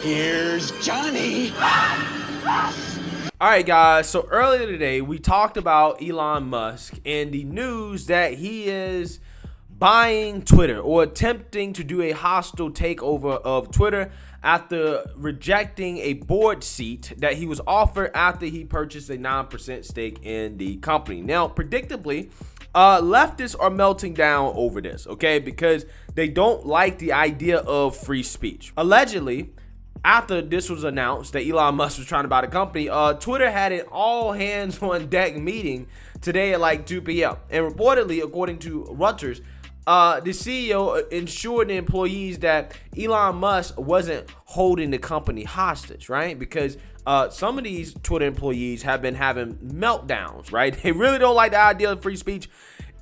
Here's Johnny. All right, guys. So earlier today, we talked about Elon Musk and the news that he is buying Twitter or attempting to do a hostile takeover of Twitter after rejecting a board seat that he was offered after he purchased a 9% stake in the company. Now, predictably, leftists are melting down over this, okay, because they don't like the idea of free speech. Allegedly, after this was announced that Elon Musk was trying to buy the company, Twitter had an all hands on deck meeting today at like 2 p.m. And reportedly, according to Reuters, the CEO ensured the employees that Elon Musk wasn't holding the company hostage, right? Because some of these Twitter employees have been having meltdowns, right? They really don't like the idea of free speech.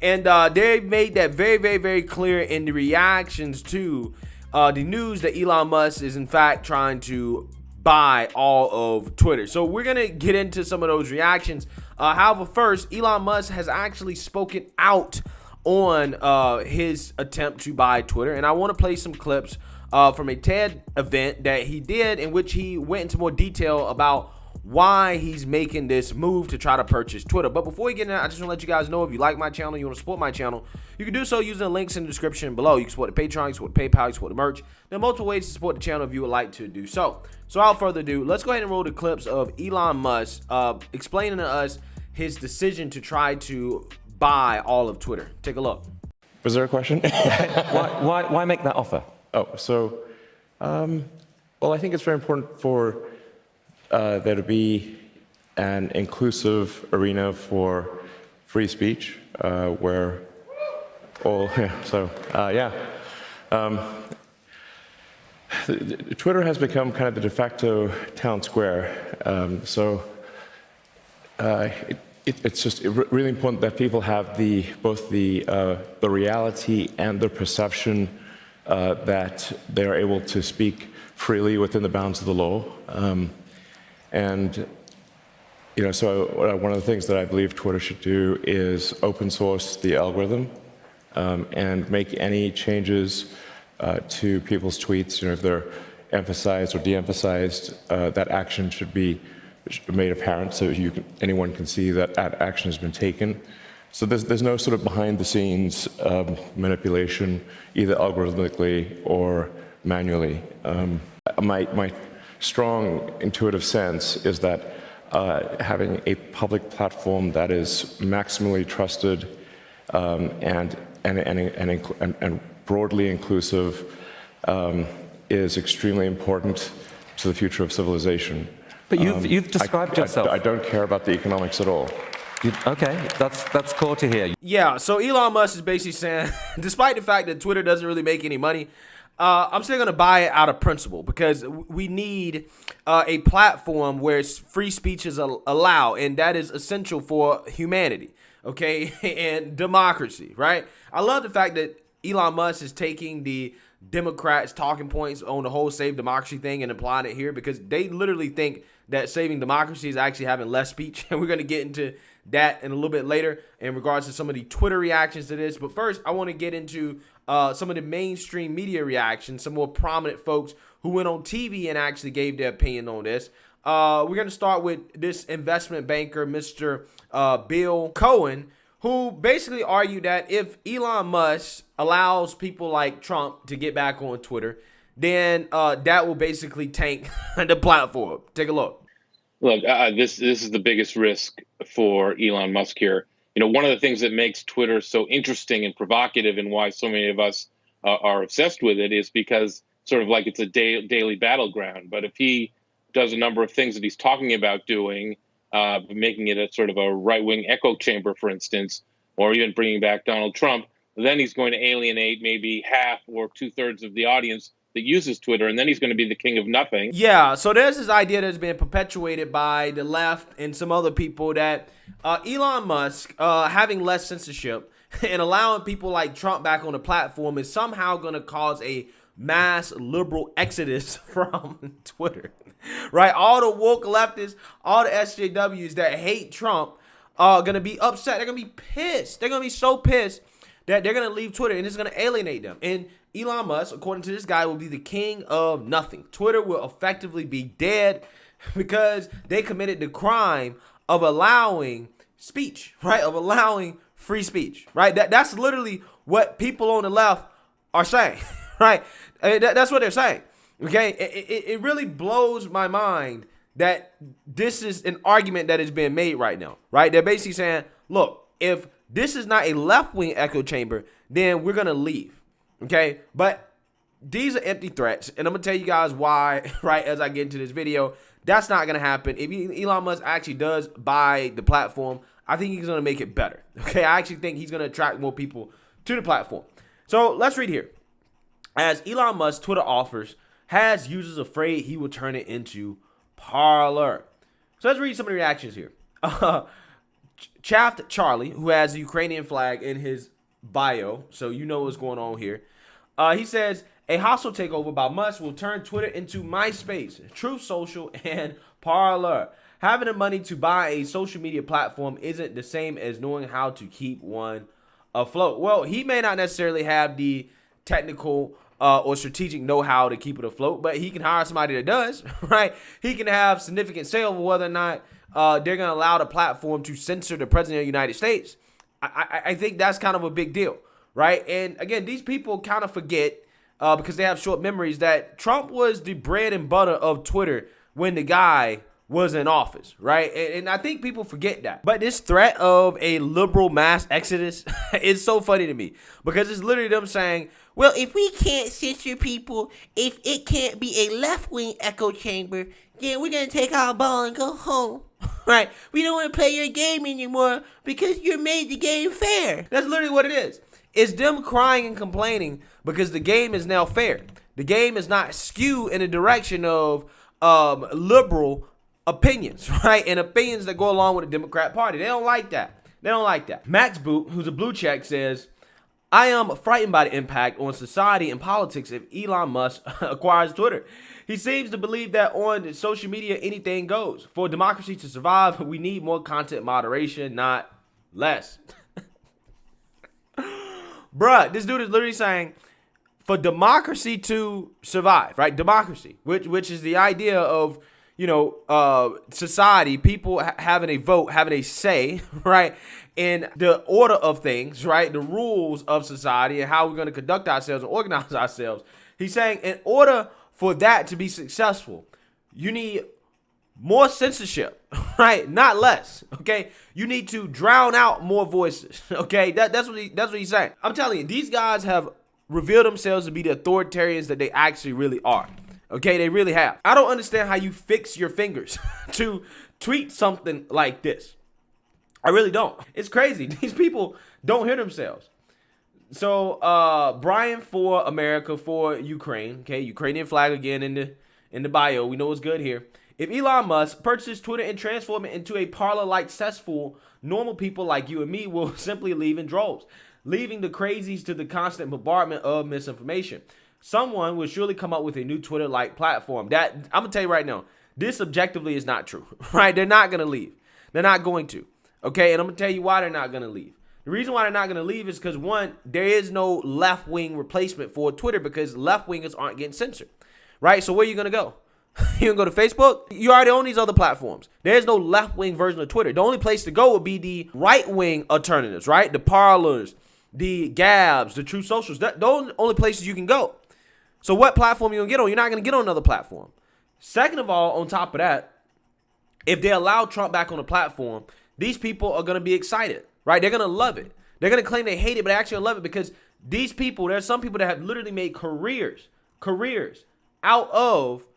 And they made that very, very, very clear in the reactions to the news that Elon Musk is in fact trying to buy all of Twitter. So we're going to get into some of those reactions. However, first, Elon Musk has actually spoken out on his attempt to buy Twitter. And I want to play some clips from a TED event that he did in which he went into more detail about why he's making this move to try to purchase Twitter. But before we get into that, I just want to let you guys know, if you like my channel, you want to support my channel, you can do so using the links in the description below. You can support the Patreon, you can support the PayPal, you can support the merch. There are multiple ways to support the channel if you would like to do so. So without further ado, let's go ahead and roll the clips of Elon Musk explaining to us his decision to try to buy all of Twitter. Take a look. Was there a question? Why make that offer? Oh, so, well, I think it's very important for there to be an inclusive arena for free speech, where all, Twitter has become kind of the de facto town square. It's just really important that people have both the reality and the perception that they are able to speak freely within the bounds of the law. And so one of the things that I believe Twitter should do is open source the algorithm and make any changes to people's tweets. If they're emphasized or de-emphasized, that action should be made apparent so anyone can see that action has been taken. So there's no sort of behind-the-scenes manipulation, either algorithmically or manually. My strong intuitive sense is that having a public platform that is maximally trusted and broadly inclusive is extremely important to the future of civilization. But you've described yourself. I don't care about the economics at all. Okay, that's cool to hear. Yeah, so Elon Musk is basically saying, despite the fact that Twitter doesn't really make any money, I'm still going to buy it out of principle, because we need a platform where free speech is allowed, and that is essential for humanity, okay, and democracy, right? I love the fact that Elon Musk is taking the Democrats' talking points on the whole save democracy thing and applying it here, because they literally think that saving democracy is actually having less speech, and we're going to get into that in a little bit later in regards to some of the Twitter reactions to this. But first, I want to get into some of the mainstream media reactions, some more prominent folks who went on TV and actually gave their opinion on this. We're going to start with this investment banker, Mr. Bill Cohen, who basically argued that if Elon Musk allows people like Trump to get back on Twitter, then that will basically tank the platform. Take a look. Look, this is the biggest risk for Elon Musk here. One of the things that makes Twitter so interesting and provocative, and why so many of us are obsessed with it, is because sort of like it's a daily battleground. But if he does a number of things that he's talking about doing, making it a sort of a right-wing echo chamber, for instance, or even bringing back Donald Trump, then he's going to alienate maybe half or 2/3 of the audience that uses Twitter, and then he's going to be the king of nothing. Yeah, so there's this idea that's been perpetuated by the left and some other people that Elon Musk having less censorship and allowing people like Trump back on the platform is somehow going to cause a mass liberal exodus from Twitter, right? All the woke leftists, all the SJWs that hate Trump are going to be upset. They're going to be pissed. They're going to be so pissed that they're going to leave Twitter and it's going to alienate them. And Elon Musk, according to this guy, will be the king of nothing. Twitter will effectively be dead because they committed the crime of allowing speech, right? Of allowing free speech, right? That's literally what people on the left are saying, right? That's what they're saying, okay? It really blows my mind that this is an argument that is being made right now, right? They're basically saying, look, if this is not a left-wing echo chamber, then we're going to leave, okay? But these are empty threats, and I'm going to tell you guys why, right, as I get into this video. That's not going to happen. If Elon Musk actually does buy the platform, I think he's going to make it better, okay? I actually think he's going to attract more people to the platform. So let's read here. As Elon Musk's Twitter offers has users afraid he will turn it into Parler. So let's read some of the reactions here. Chaffed Charlie, who has the Ukrainian flag in his bio, so you know what's going on here. He says, a hostile takeover by Musk will turn Twitter into MySpace, Truth Social, and Parler. Having the money to buy a social media platform isn't the same as knowing how to keep one afloat. Well, he may not necessarily have the technical or strategic know-how to keep it afloat, but he can hire somebody that does, right? He can have significant say over whether or not they're going to allow the platform to censor the president of the United States. I think that's kind of a big deal, right? And again, these people kind of forget because they have short memories that Trump was the bread and butter of Twitter when the guy was in office, right? And I think people forget that. But this threat of a liberal mass exodus is so funny to me because it's literally them saying, well, if we can't censor people, if it can't be a left-wing echo chamber, then we're going to take our ball and go home, right? We don't want to play your game anymore because you made the game fair. That's literally what it is. It's them crying and complaining because the game is now fair. The game is not skewed in the direction of liberal opinions, right? And opinions that go along with the Democrat Party. They don't like that. They don't like that. Max Boot, who's a blue check, says, I am frightened by the impact on society and politics if Elon Musk acquires Twitter. He seems to believe that on social media, anything goes. For democracy to survive, we need more content moderation, not less. Bruh, this dude is literally saying, for democracy to survive, right? Democracy, which is the idea of, you know, society, people having a vote, having a say, right, in the order of things, right, the rules of society and how we're going to conduct ourselves and organize ourselves. He's saying in order for that to be successful, you need more censorship, right, not less, okay? You need to drown out more voices, okay? That's what he's saying. I'm telling you, these guys have revealed themselves to be the authoritarians that they actually really are. Okay, they really have. I don't understand how you fix your fingers to tweet something like this. I really don't. It's crazy. These people don't hear themselves. So, Brian for America for Ukraine. Okay, Ukrainian flag again in the bio. We know what's good here. If Elon Musk purchases Twitter and transform it into a Parler-like cesspool, normal people like you and me will simply leave in droves, leaving the crazies to the constant bombardment of misinformation. Someone will surely come up with a new Twitter-like platform. That I'm gonna tell you right now, this objectively is not true, right? They're not gonna leave. They're not going to. Okay, and I'm gonna tell you why they're not gonna leave. The reason why they're not gonna leave is because one, there is no left-wing replacement for Twitter because left-wingers aren't getting censored, right? So where are you gonna go? You gonna go to Facebook? You already own these other platforms. There's no left-wing version of Twitter. The only place to go would be the right-wing alternatives, right? The Parlers, the Gabs, the True Socials. Those are the only places you can go. So what platform you gonna get on? You're not gonna get on another platform. Second of all, on top of that, if they allow Trump back on the platform, these people are gonna be excited, right? They're gonna love it. They're gonna claim they hate it, but they actually love it because these people, there's some people that have literally made careers out of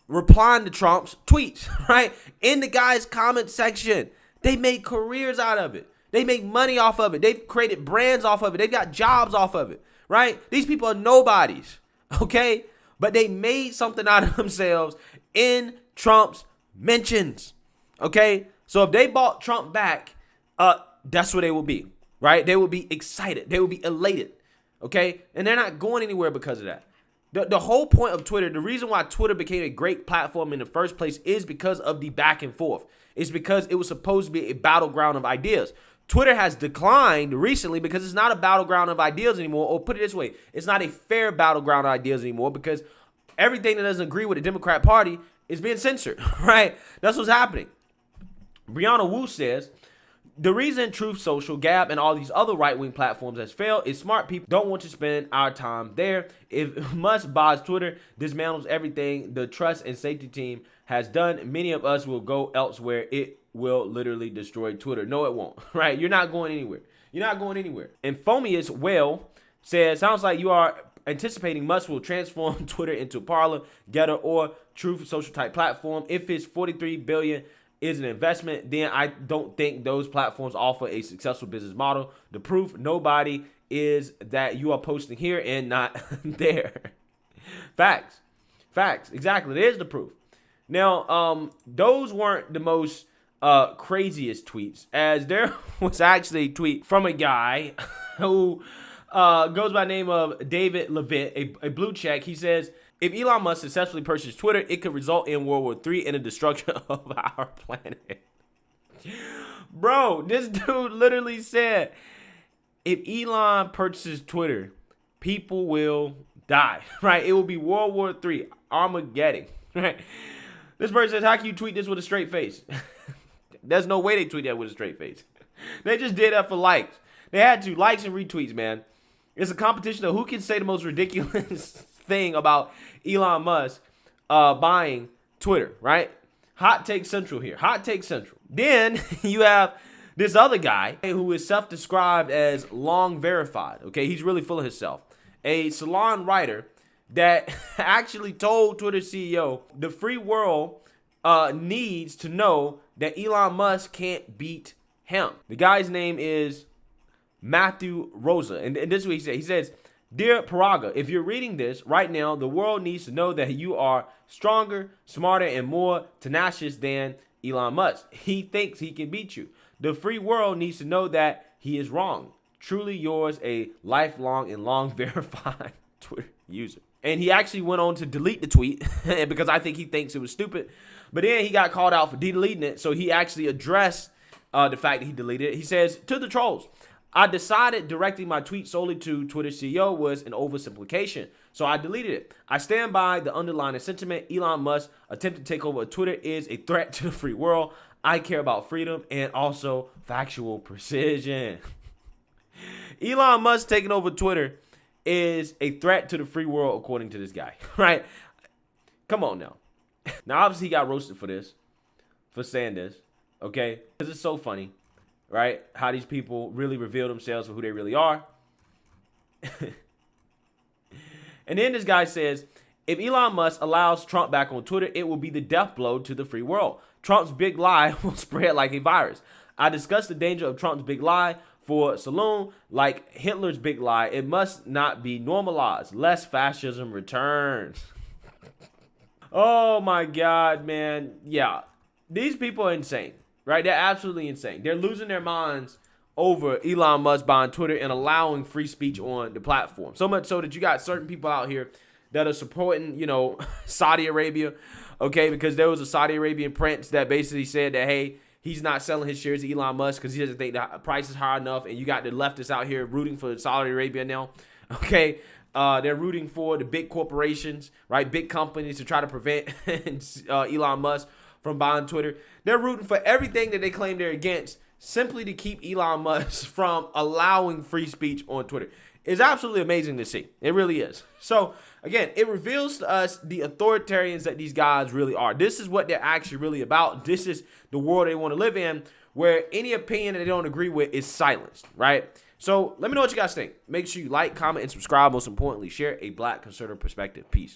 replying to Trump's tweets, right? In the guy's comment section, they made careers out of it. They make money off of it. They've created brands off of it. They've got jobs off of it, right? These people are nobodies. Okay, but they made something out of themselves in Trump's mentions. Okay, so if they bought Trump back, that's what they will be, right? They will be excited. They will be elated. Okay, and they're not going anywhere because of that. The whole point of Twitter, the reason why Twitter became a great platform in the first place is because of the back and forth. It's because it was supposed to be a battleground of ideas. Twitter has declined recently because it's not a battleground of ideas anymore. Or put it this way, it's not a fair battleground of ideas anymore because everything that doesn't agree with the Democrat Party is being censored, right? That's what's happening. Brianna Wu says, the reason Truth Social, Gab, and all these other right-wing platforms has failed is smart people don't want to spend our time there. If Musk buys Twitter, dismantles everything the trust and safety team has done, many of us will go elsewhere. It will literally destroy Twitter. No, it won't, right? You're not going anywhere. You're not going anywhere. And Fomius Well says, sounds like you are anticipating Musk will transform Twitter into Parler, Getter, or Truth Social type platform. If it's $43 billion is an investment, then I don't think those platforms offer a successful business model. The proof, nobody, is that you are posting here and not there. Facts. Exactly. There's the proof. Now, those weren't the most craziest tweets, as there was actually a tweet from a guy who goes by the name of David Levitt, a blue check. He says, if Elon Musk successfully purchased Twitter, it could result in World War III and the destruction of our planet. Bro, this dude literally said, if Elon purchases Twitter, people will die, right? It will be World War III, Armageddon, right? This person says, how can you tweet this with a straight face? There's no way they tweet that with a straight face. They just did that for likes. They had to, likes and retweets, man. It's a competition of who can say the most ridiculous thing about Elon Musk buying Twitter, right? Hot take central here. Hot take central. Then you have this other guy who is self-described as long verified. Okay, he's really full of himself. A salon writer that actually told Twitter CEO the free world needs to know that Elon Musk can't beat him. The guy's name is Matthew Rosa. And this is what he said. He says, dear Paraga, if you're reading this right now, the world needs to know that you are stronger, smarter, and more tenacious than Elon Musk. He thinks he can beat you. The free world needs to know that he is wrong. Truly yours, a lifelong and long verified Twitter user. And he actually went on to delete the tweet because I think he thinks it was stupid. But then he got called out for deleting it. So he actually addressed the fact that he deleted it. He says, to the trolls, I decided directing my tweet solely to Twitter CEO was an oversimplification, so I deleted it. I stand by the underlying sentiment. Elon Musk attempt to take over Twitter is a threat to the free world. I care about freedom and also factual precision. Elon Musk taking over Twitter is a threat to the free world, according to this guy, right? Come on now. Now, obviously, he got roasted for this, for saying this, okay? Because it's so funny. Right? How these people really reveal themselves for who they really are. And then this guy says, if Elon Musk allows Trump back on Twitter, it will be the death blow to the free world. Trump's big lie will spread like a virus. I discussed the danger of Trump's big lie for Saloon, like Hitler's big lie. It must not be normalized, lest fascism returns. Oh my God, man. Yeah, these people are insane. Right? They're absolutely insane. They're losing their minds over Elon Musk buying Twitter and allowing free speech on the platform. So much so that you got certain people out here that are supporting, you know, Saudi Arabia, okay? Because there was a Saudi Arabian prince that basically said that, hey, he's not selling his shares to Elon Musk because he doesn't think the price is high enough. And you got the leftists out here rooting for Saudi Arabia now, okay? They're rooting for the big corporations, right? Big companies to try to prevent Elon Musk from buying Twitter. They're rooting for everything that they claim they're against simply to keep Elon Musk from allowing free speech on Twitter. It's absolutely amazing to see. It really is. So, again, it reveals to us the authoritarians that these guys really are. This is what they're actually really about. This is the world they want to live in, where any opinion that they don't agree with is silenced, right? So, let me know what you guys think. Make sure you like, comment, and subscribe. Most importantly, share a Black conservative perspective. Peace.